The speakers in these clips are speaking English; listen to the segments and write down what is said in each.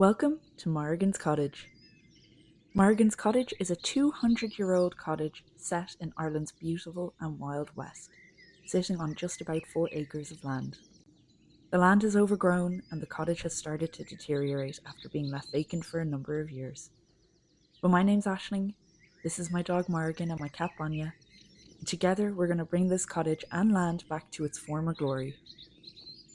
Welcome to Morrigan's Cottage. Morrigan's Cottage is a 200-year-old cottage set in Ireland's beautiful and wild west, sitting on just about 4 acres of land. The land is overgrown and the cottage has started to deteriorate after being left vacant for a number of years. But my name's Aisling, this is my dog Morrigan and my cat Banya, and together we're going to bring this cottage and land back to its former glory.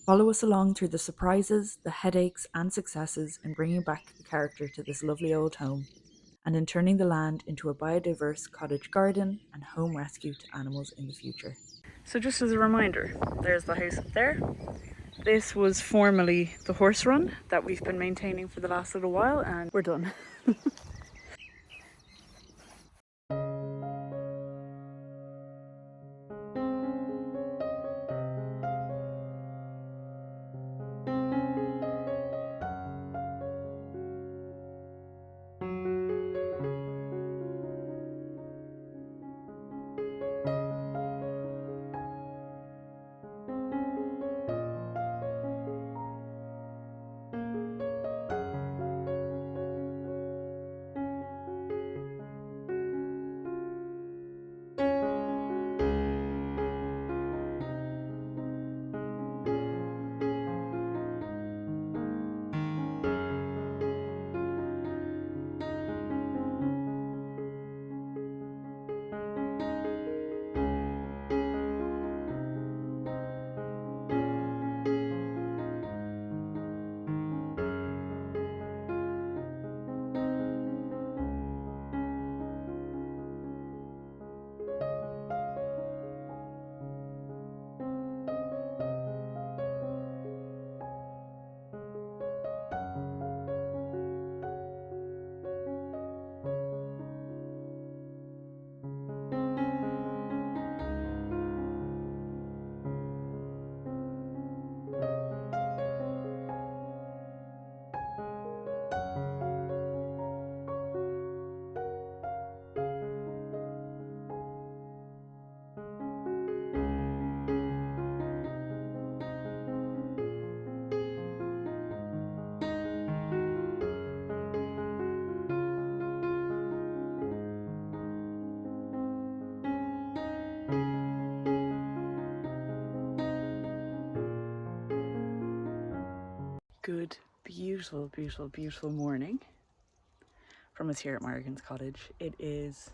Follow us along through the surprises, the headaches, and successes in bringing back the character to this lovely old home, and in turning the land into a biodiverse cottage garden and home rescue to animals in the future. So just as a reminder, there's the house up there. This was formerly the horse run that we've been maintaining for the last little while, and we're done. Good, beautiful, beautiful, beautiful morning from us here at Morrigan's Cottage. It is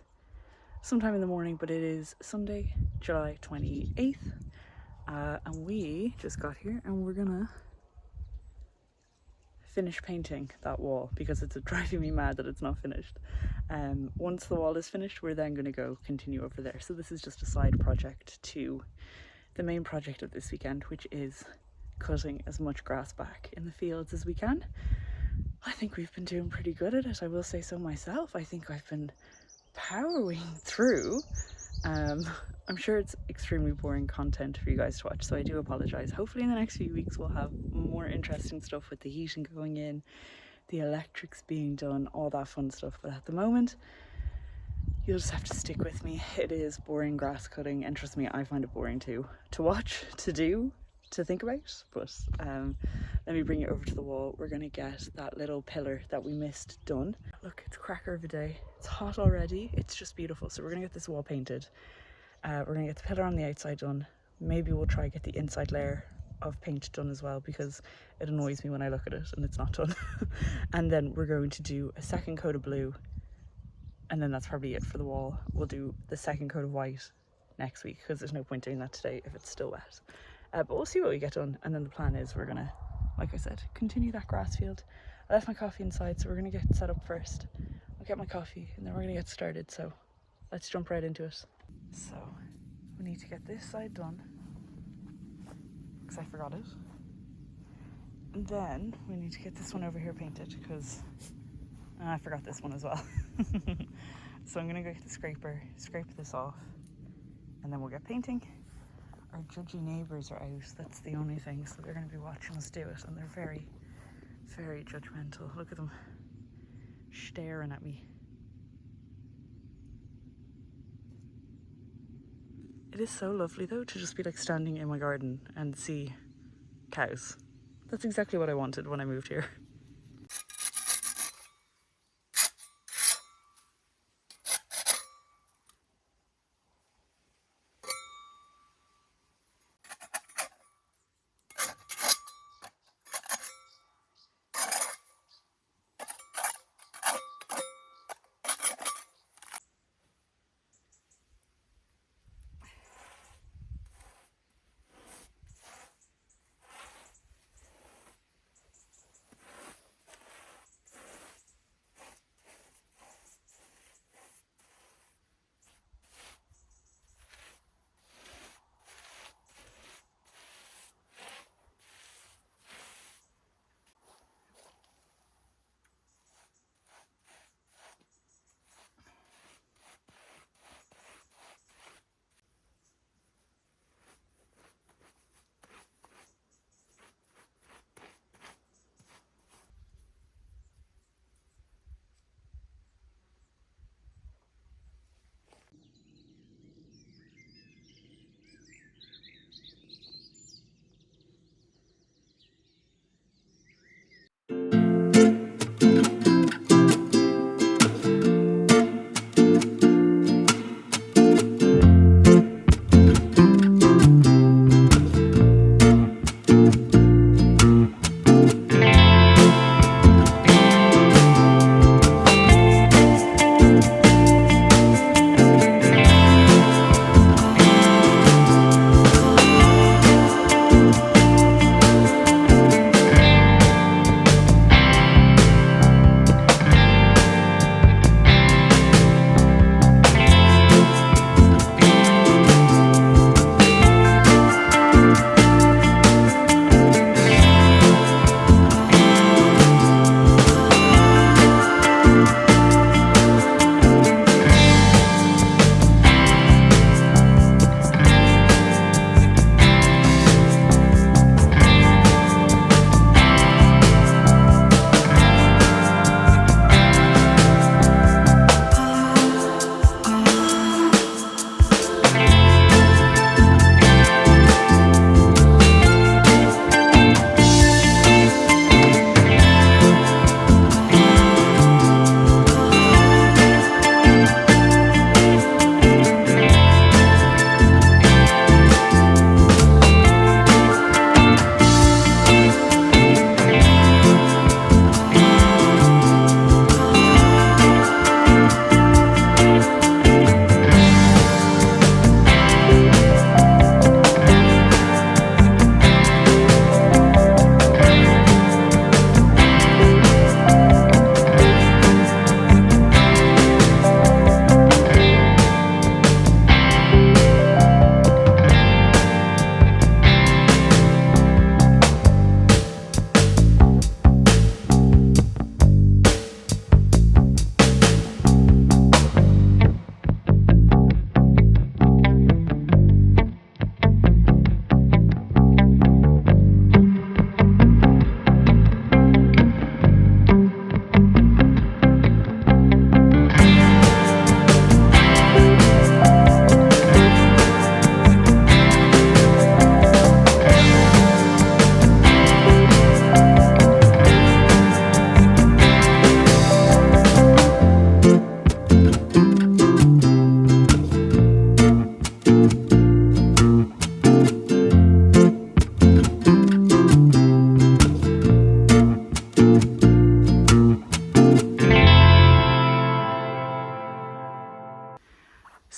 sometime in the morning, but it is Sunday, July 28th, and we just got here and we're gonna finish painting that wall because it's driving me mad that it's not finished. Once the wall is finished, we're then going to go continue over there. So this is just a side project to the main project of this weekend, which is cutting as much grass back in the fields as we can. I think we've been doing pretty good at it, I will say so myself. I think I've been powering through. I'm sure it's extremely boring content for you guys to watch, so I do apologise. Hopefully in the next few weeks we'll have more interesting stuff with the heating going in, the electrics being done, all that fun stuff. But at the moment, you'll just have to stick with me. It is boring grass cutting, and trust me, I find it boring too. To watch, to do, to think about. But let me bring it over to the wall. We're going to get that little pillar that we missed done. Look, it's a cracker of a day. It's hot already. It's just beautiful. So we're going to get this wall painted. We're going to get the pillar on the outside done. Maybe we'll try get the inside layer of paint done as well, because it annoys me when I look at it and it's not done. And then we're going to do a second coat of blue, and then that's probably it for the wall. We'll do the second coat of white next week because there's no point doing that today if it's still wet. But we'll see what we get done, and then the plan is we're gonna, like I said, continue that grass field. I left my coffee inside, so we're gonna get set up first. I'll get my coffee and then we're gonna get started, so let's jump right into it. So we need to get this side done because I forgot it, and then we need to get this one over here painted because I forgot this one as well. So I'm gonna go get the scraper, scrape this off, and then we'll get painting. Our judgy neighbours are out, that's the only thing, so they're going to be watching us do it, and they're very, very judgmental. Look at them staring at me. It is so lovely though to just be like standing in my garden and see cows. That's exactly what I wanted when I moved here.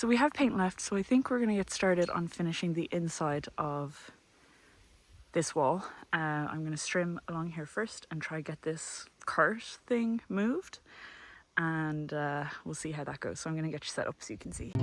So we have paint left, so I think we're going to get started on finishing the inside of this wall. I'm going to strim along here first and try get this cart thing moved, and we'll see how that goes. So I'm going to get you set up so you can see.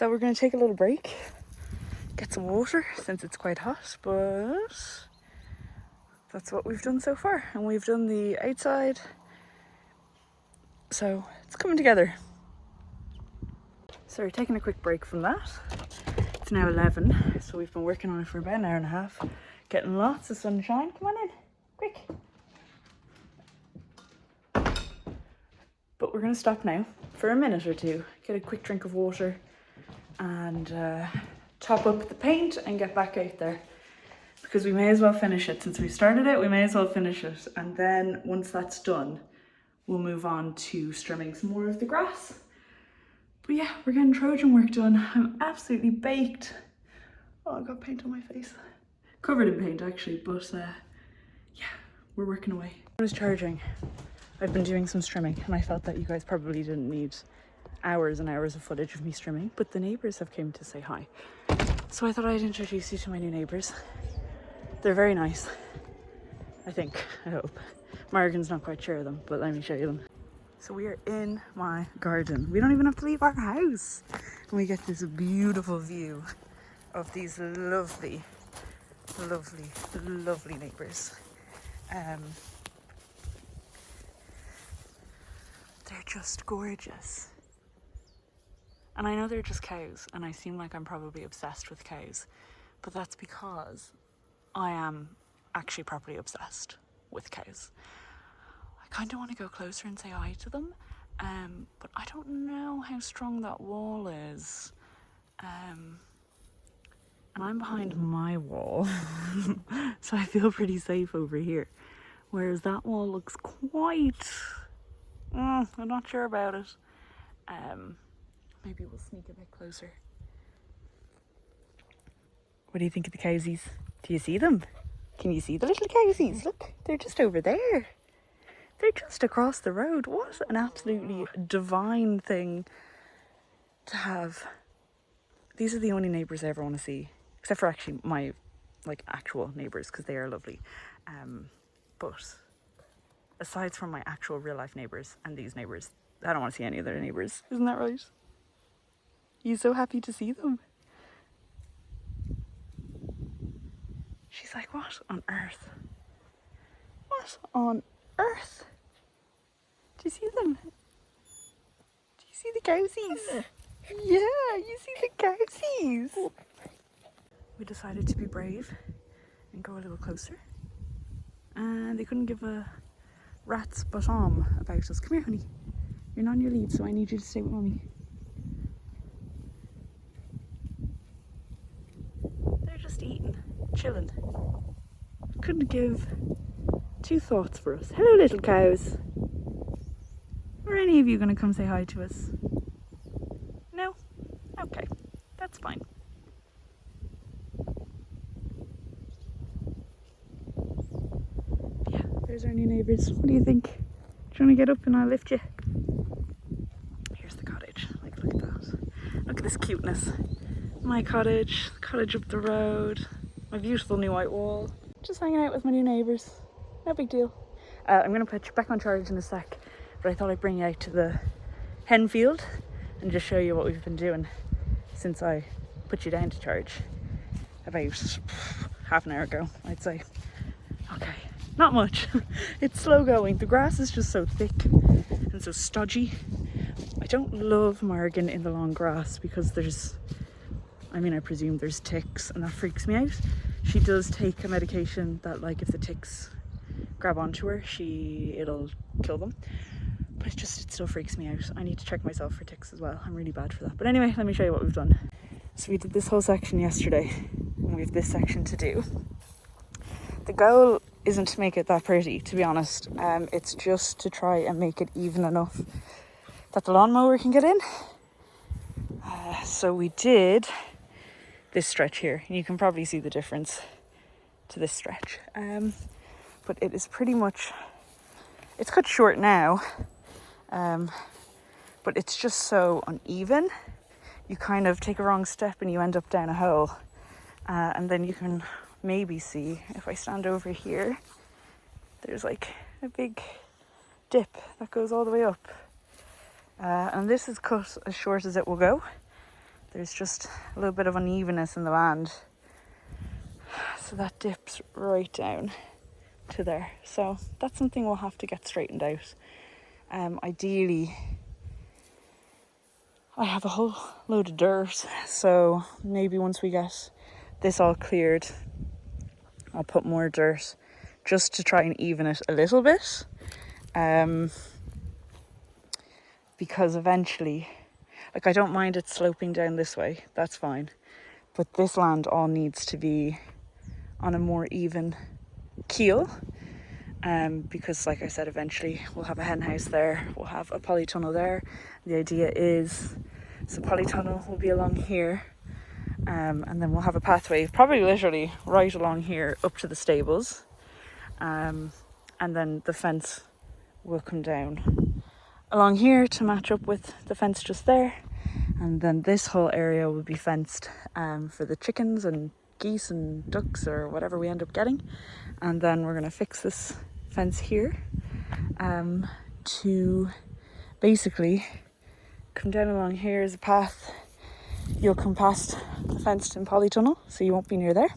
So we're going to take a little break, get some water since it's quite hot, but that's what we've done so far. And we've done the outside, so it's coming together. So we're taking a quick break from that. It's now 11, so we've been working on it for about an hour and a half, getting lots of sunshine. Come on in, quick. But we're going to stop now for a minute or two, get a quick drink of water and top up the paint and get back out there, because we may as well finish it. Since we started it, we may as well finish it, and then once that's done we'll move on to trimming some more of the grass. But yeah, we're getting Trojan work done. I'm absolutely baked. Oh, I got paint on my face, covered in paint actually, but yeah, we're working away. I was charging. I've been doing some strimming and I felt that you guys probably didn't need hours and hours of footage of me strimming, but the neighbours have came to say hi. So I thought I'd introduce you to my new neighbours. They're very nice, I think, I hope. Morrigan's not quite sure of them, but let me show you them. So we are in my garden. We don't even have to leave our house. And we get this beautiful view of these lovely, lovely, lovely neighbours. They're just gorgeous. And I know they're just cows, and I seem like I'm probably obsessed with cows, but that's because I am actually properly obsessed with cows. I kind of want to go closer and say hi to them, but I don't know how strong that wall is. And I'm behind my wall, so I feel pretty safe over here. Whereas that wall looks quite... I'm not sure about it. Maybe we'll sneak a bit closer. What do you think of the cowsies? Do you see them? Can you see the little cowsies? Look, they're just over there. They're just across the road. What an absolutely divine thing to have. These are the only neighbours I ever want to see, except for actually my actual neighbours, because they are lovely. But aside from my actual real life neighbours and these neighbours, I don't want to see any other neighbours. Isn't that right? You so happy to see them? She's like, what on earth? What on earth? Do you see them? Do you see the cowsies? Yeah, you see the cowsies. We decided to be brave and go a little closer. And they couldn't give a rat's bottom about us. Come here, honey. You're not on your lead, so I need you to stay with mommy. They're just eating, chilling. Couldn't give two thoughts for us. Hello, little cows. Are any of you going to come say hi to us? No? Okay, that's fine. Yeah, there's our new neighbours. What do you think? Do you want to get up and I'll lift you? Here's the cottage. Look at that. Look at this cuteness. My cottage, the cottage up the road, my beautiful new white wall. Just hanging out with my new neighbours. No big deal. I'm going to put you back on charge in a sec, but I thought I'd bring you out to the hen field and just show you what we've been doing since I put you down to charge about half an hour ago, I'd say. Okay, not much. It's slow going. The grass is just so thick and so stodgy. I don't love Morrigan in the long grass because I presume there's ticks and that freaks me out. She does take a medication that, like, if the ticks grab onto her, it'll kill them. But it still freaks me out. I need to check myself for ticks as well. I'm really bad for that. But anyway, let me show you what we've done. So we did this whole section yesterday, and we have this section to do. The goal isn't to make it that pretty, to be honest. It's just to try and make it even enough that the lawnmower can get in. So we did this stretch here. You can probably see the difference to this stretch. But it is pretty much, it's cut short now, but it's just so uneven. You kind of take a wrong step and you end up down a hole. And then you can maybe see, if I stand over here, there's like a big dip that goes all the way up. And this is cut as short as it will go. there's just a little bit of unevenness in the land. So that dips right down to there. So that's something we'll have to get straightened out. Ideally, I have a whole load of dirt, so maybe once we get this all cleared, I'll put more dirt just to try and even it a little bit. Because eventually, like, I don't mind it sloping down this way, that's fine. But this land all needs to be on a more even keel. Because like I said, eventually we'll have a hen house there, we'll have a polytunnel there. The idea is, so polytunnel will be along here, and then we'll have a pathway, probably literally right along here up to the stables. And then the fence will come down along here to match up with the fence just there. And then this whole area will be fenced for the chickens and geese and ducks or whatever we end up getting. And then we're going to fix this fence here to basically come down along here is a path. You'll come past the fenced in polytunnel, so you won't be near there.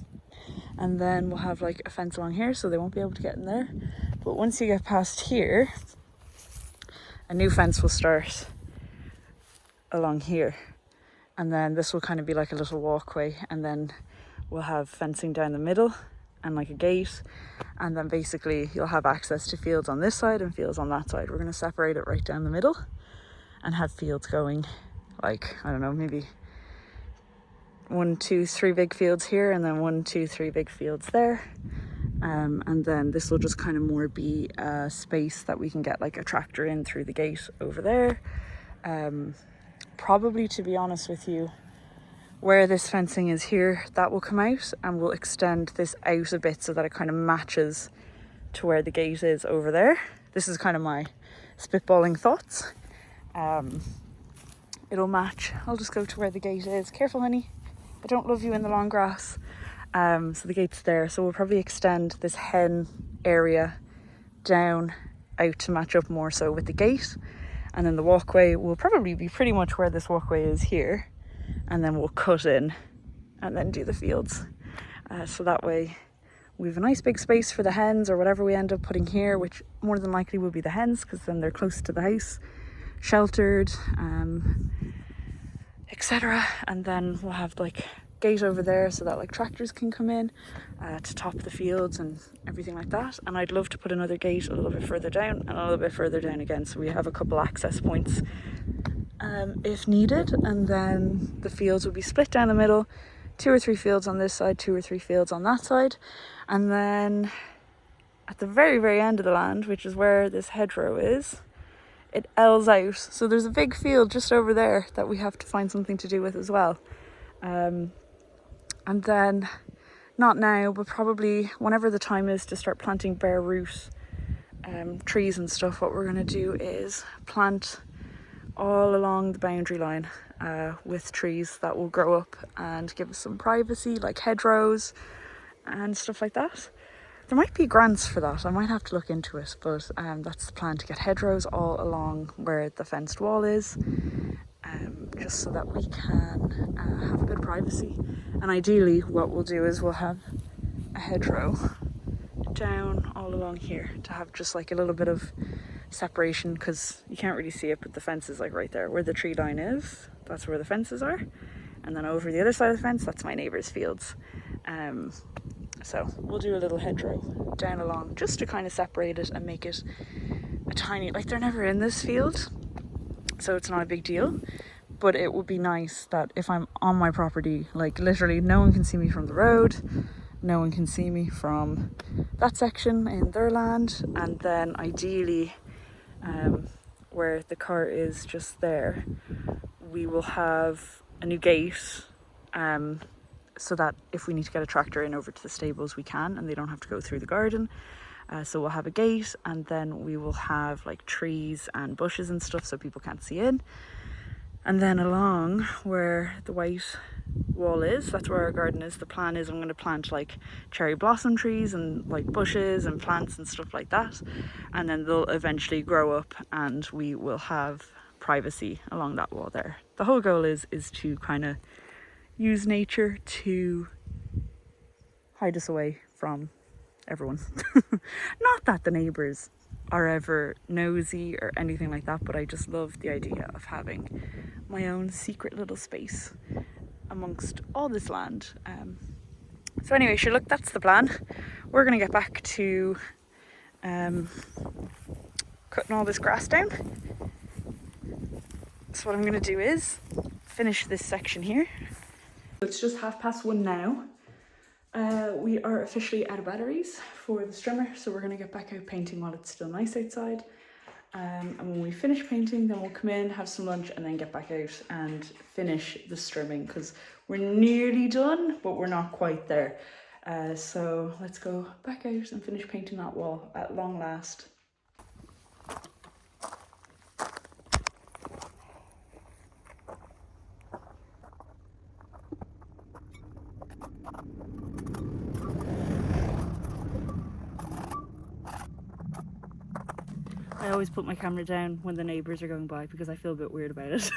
And then we'll have like a fence along here, so they won't be able to get in there. But once you get past here, a new fence will start along here. And then this will kind of be like a little walkway, and then we'll have fencing down the middle and like a gate. And then basically you'll have access to fields on this side and fields on that side. We're going to separate it right down the middle and have fields going like, I don't know, maybe 1, 2, 3 big fields here, and then 1, 2, 3 big fields there. And then this will just kind of more be a space that we can get like a tractor in through the gate over there. Probably, to be honest with you, where this fencing is here, that will come out, and we'll extend this out a bit so that it kind of matches to where the gate is over there. This is kind of my spitballing thoughts. It'll match. I'll just go to where the gate is. Careful, honey. I don't love you in the long grass. So the gate's there. So we'll probably extend this hen area down out to match up more so with the gate. And then the walkway will probably be pretty much where this walkway is here. And then we'll cut in and then do the fields. So that way we have a nice big space for the hens or whatever we end up putting here, which more than likely will be the hens because then they're close to the house, sheltered, etc. And then we'll have like gate over there so that like tractors can come in to top the fields and everything like that. And I'd love to put another gate a little bit further down and a little bit further down again, so we have a couple access points if needed. And then the fields will be split down the middle, 2 or 3 fields on this side, 2 or 3 fields on that side. And then at the very, very end of the land, which is where this hedgerow is, it L's out. So there's a big field just over there that we have to find something to do with as well. And then, not now, but probably whenever the time is to start planting bare root trees and stuff, what we're going to do is plant all along the boundary line with trees that will grow up and give us some privacy, like hedgerows and stuff like that. There might be grants for that, I might have to look into it, but that's the plan, to get hedgerows all along where the fenced wall is, just so that we can have a bit of privacy. And ideally what we'll do is we'll have a hedgerow down all along here to have just like a little bit of separation, because you can't really see it, but the fence is like right there where the tree line is. That's where the fences are, and then over the other side of the fence, that's my neighbour's fields. So we'll do a little hedgerow down along just to kind of separate it and make it a tiny, like, they're never in this field, so it's not a big deal. But it would be nice that if I'm on my property, like literally no one can see me from the road, no one can see me from that section in their land, and then ideally where the car is just there, we will have a new gate, so that if we need to get a tractor in over to the stables, we can, and they don't have to go through the garden. So we'll have a gate, and then we will have like trees and bushes and stuff so people can't see in. And then along where the white wall is, that's where our garden is. The plan is I'm going to plant like cherry blossom trees and like bushes and plants and stuff like that, and then they'll eventually grow up and we will have privacy along that wall there. the whole goal is to kind of use nature to hide us away from everyone. Not that the neighbours are ever nosy or anything like that, but I just love the idea of having my own secret little space amongst all this land. So anyway, sure, look, that's the plan. We're going to get back to cutting all this grass down. So what I'm going to do is finish this section here. It's just 1:30 now. We are officially out of batteries for the strimmer, so we're going to get back out painting while it's still nice outside. And when we finish painting, then we'll come in, have some lunch, and then get back out and finish the strimming, because we're nearly done, but we're not quite there. So let's go back out and finish painting that wall at long last. I always put my camera down when the neighbours are going by because I feel a bit weird about it.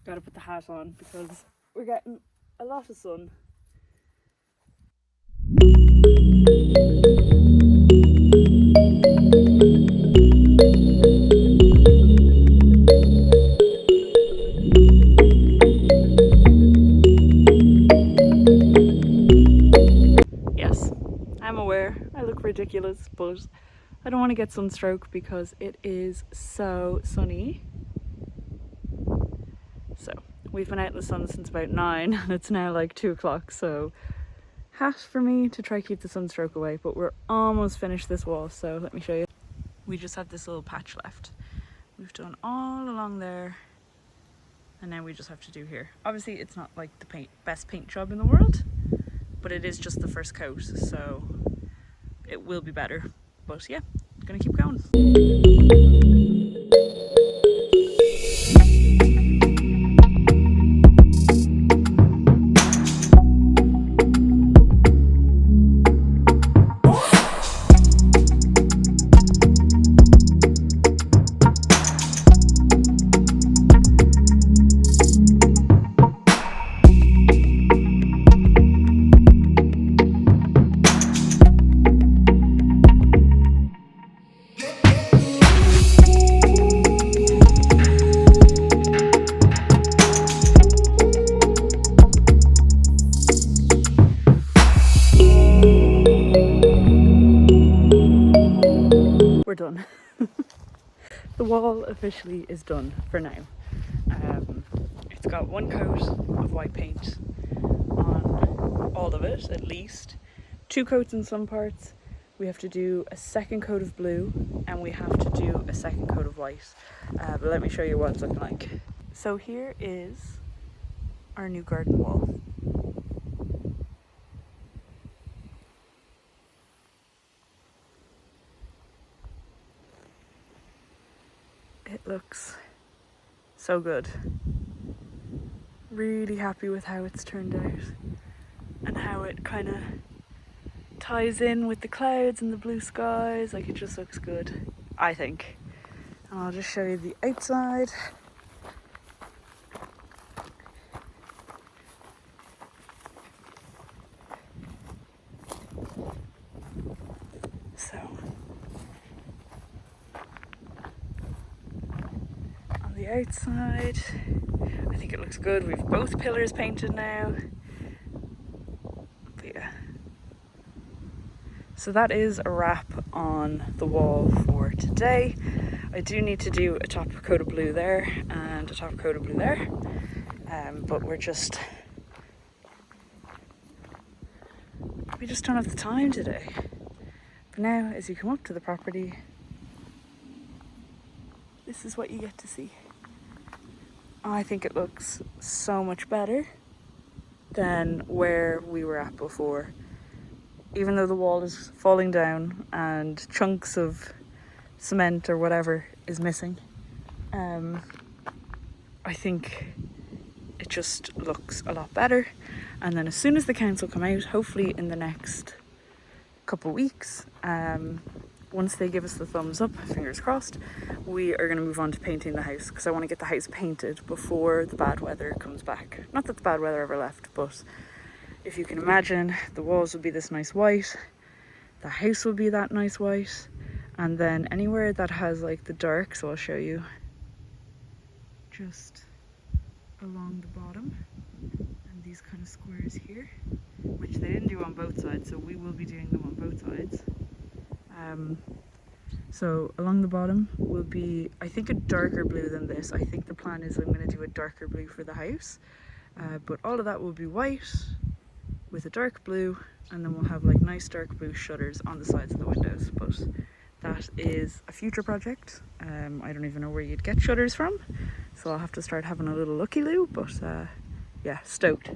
Gotta put the hat on because we're getting a lot of sun. Yes, I'm aware I look ridiculous, but I don't want to get sunstroke because it is so sunny. So we've been out in the sun since about 9 and it's now like 2 o'clock, so hat for me to try keep the sunstroke away, but we're almost finished this wall, so let me show you. We just have this little patch left. We've done all along there and now we just have to do here. Obviously it's not like the best paint job in the world, but it is just the first coat, so it will be better. But yeah, gonna keep going. We're done. The wall officially is done for now. It's got one coat of white paint on all of it, at least. 2 coats in some parts. We have to do a second coat of blue and we have to do a second coat of white. But let me show you what it's looking like. So here is our new garden wall. It looks so good. Really happy with how it's turned out and how it kind of ties in with the clouds and the blue skies. Like, it just looks good, I think. And I'll just show you the outside. So on the outside, I think it looks good. We've both pillars painted now. But yeah. So that is a wrap on the wall for today. I do need to do a top coat of blue there and a top coat of blue there. But we just don't have the time today. But now, as you come up to the property, this is what you get to see. I think it looks so much better than where we were at before. Even though the wall is falling down and chunks of cement or whatever is missing, I think it just looks a lot better. And then as soon as the council come out, hopefully in the next couple of weeks, once they give us the thumbs up, fingers crossed, we are going to move on to painting the house, because I want to get the house painted before the bad weather comes back. Not that the bad weather ever left, but if you can imagine, the walls will be this nice white, the house will be that nice white, and then anywhere that has like the dark, so I'll show you, just along the bottom, and these kind of squares here, which they didn't do on both sides, so we will be doing them on both sides. So along the bottom will be, I think, a darker blue than this. I think the plan is I'm going to do a darker blue for the house, but all of that will be white with a dark blue, and then we'll have like nice dark blue shutters on the sides of the windows. But that is a future project. I don't even know where you'd get shutters from, so I'll have to start having a little looky-loo, but yeah, stoked.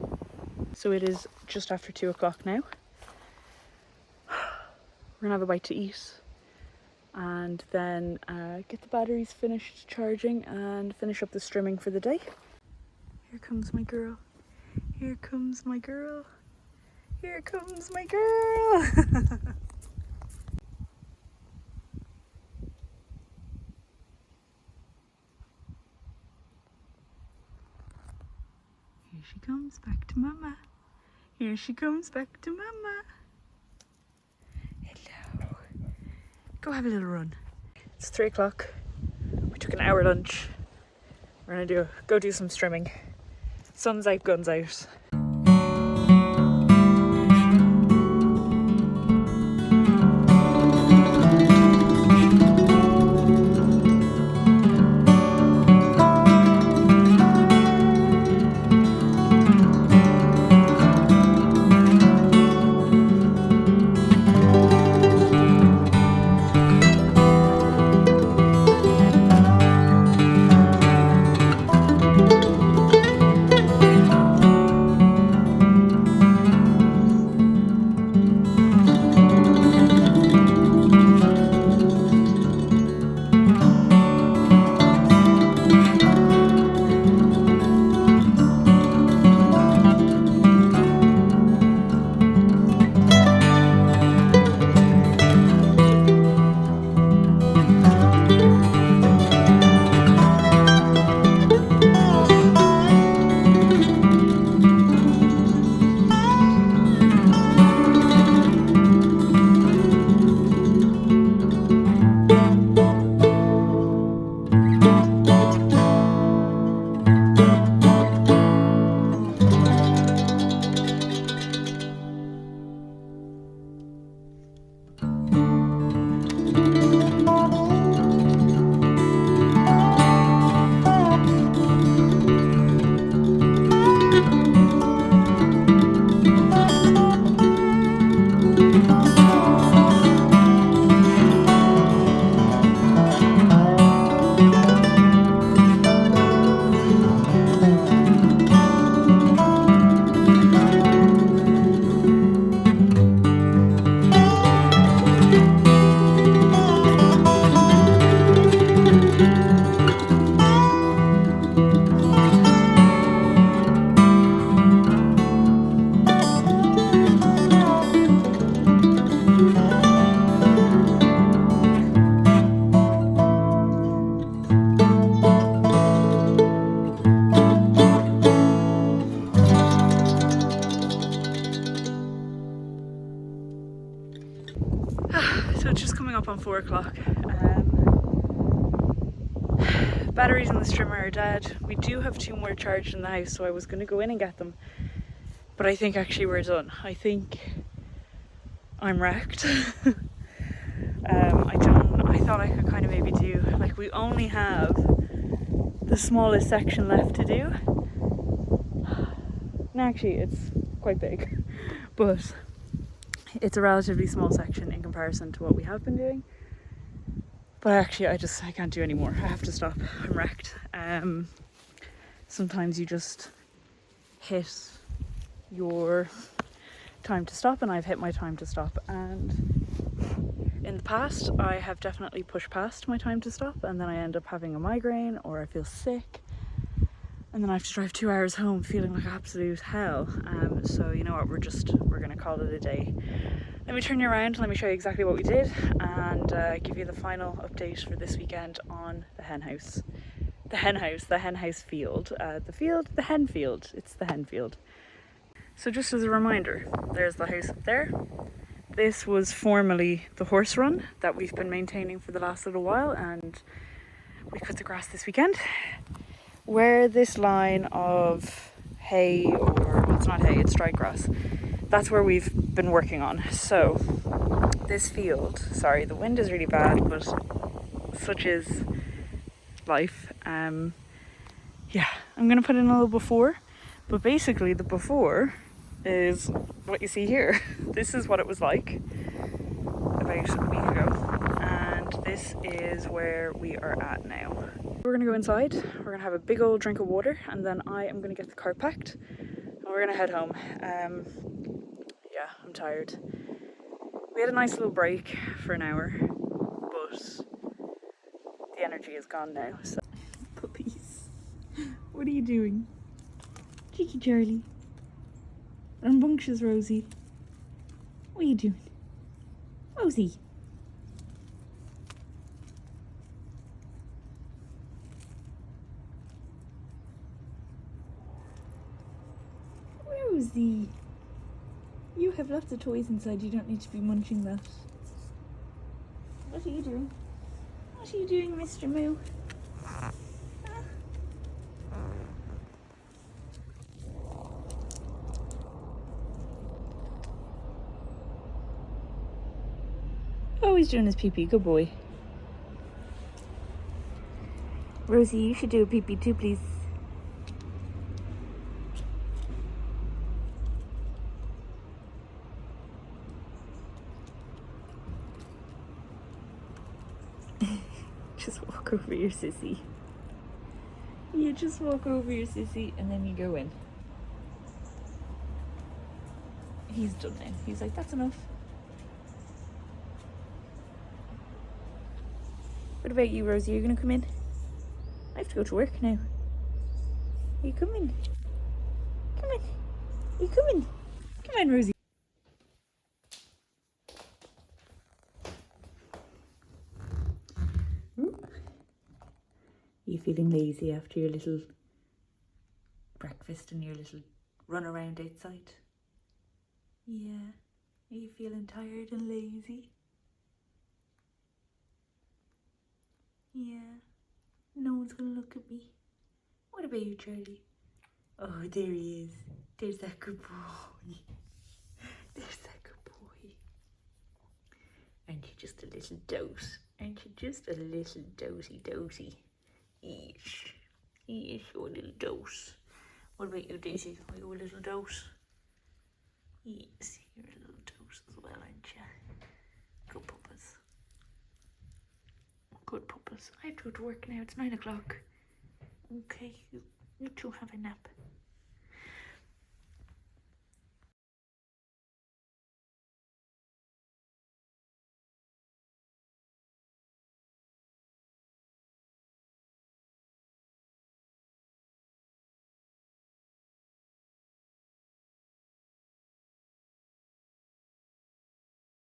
So it is just after 2 o'clock now. We're gonna have a bite to eat and then get the batteries finished charging and finish up the strimming for the day. Here comes my girl. Here comes my girl. Here comes my girl. she comes back to mama. Here she comes back to mama. Hello. Go have a little run. It's 3 o'clock. We took an hour lunch. We're gonna go do some strimming. Sun's out, guns out. So it's just coming up on 4 o'clock. Batteries in the trimmer are dead. We do have 2 more charged in the house, so I was going to go in and get them. But I think actually we're done. I think I'm wrecked. I thought I could kind of maybe do, like, we only have the smallest section left to do. And actually it's quite big, but it's a relatively small section in comparison to what we have been doing. But actually I can't do any more. I have to stop. I'm wrecked. Sometimes you just hit your time to stop, and I've hit my time to stop, and in the past I have definitely pushed past my time to stop, and then I end up having a migraine or I feel sick, and then I have to drive 2 hours home feeling like absolute hell. So you know what, we're gonna call it a day. Let me turn you around, let me show you exactly what we did, and give you the final update for this weekend on the hen house. The hen house field. The hen field. It's the hen field. So just as a reminder, there's the house up there. This was formerly the horse run that we've been maintaining for the last little while, and we cut the grass this weekend. Where this line of hay, or it's not hay, it's dried grass, that's where we've been working on. So this field, sorry, the wind is really bad, but such is life. Yeah, I'm gonna put in a little before, but basically the before is what you see here. This is what it was like about a week ago, and this is where we are at now. We're gonna go inside, we're gonna have a big old drink of water, and then I am gonna get the car packed and we're gonna head home. Yeah, I'm tired. We had a nice little break for an hour, but the energy is gone now. So, puppies, what are you doing? Cheeky Charlie. Rambunctious Rosie. What are you doing? Rosie. Rosie, you have lots of toys inside. You don't need to be munching that. What are you doing? What are you doing, Mr. Moo? Oh, he's doing his pee-pee. Good boy. Rosie, you should do a pee-pee too, please. Just walk over your sissy. You just walk over your sissy and then you go in. He's done now. He's like, that's enough. What about you, Rosie? Are you gonna come in? I have to go to work now. Are you coming? Come in. Are you coming? Come on, Rosie. Are you feeling lazy after your little breakfast and your little run around outside? Yeah. Are you feeling tired and lazy? Yeah. No one's gonna look at me. What about you, Charlie? Oh, there he is. There's that good boy. There's that good boy. Aren't you just a little dote? Aren't you just a little doty? Yes. Yes, you're a little dose. What about you, Daisy? Are you a little dose? Yes, you're a little dose as well, aren't you? Good puppers. Good puppers. I have to go to work now. It's 9 o'clock. Okay, you two have a nap.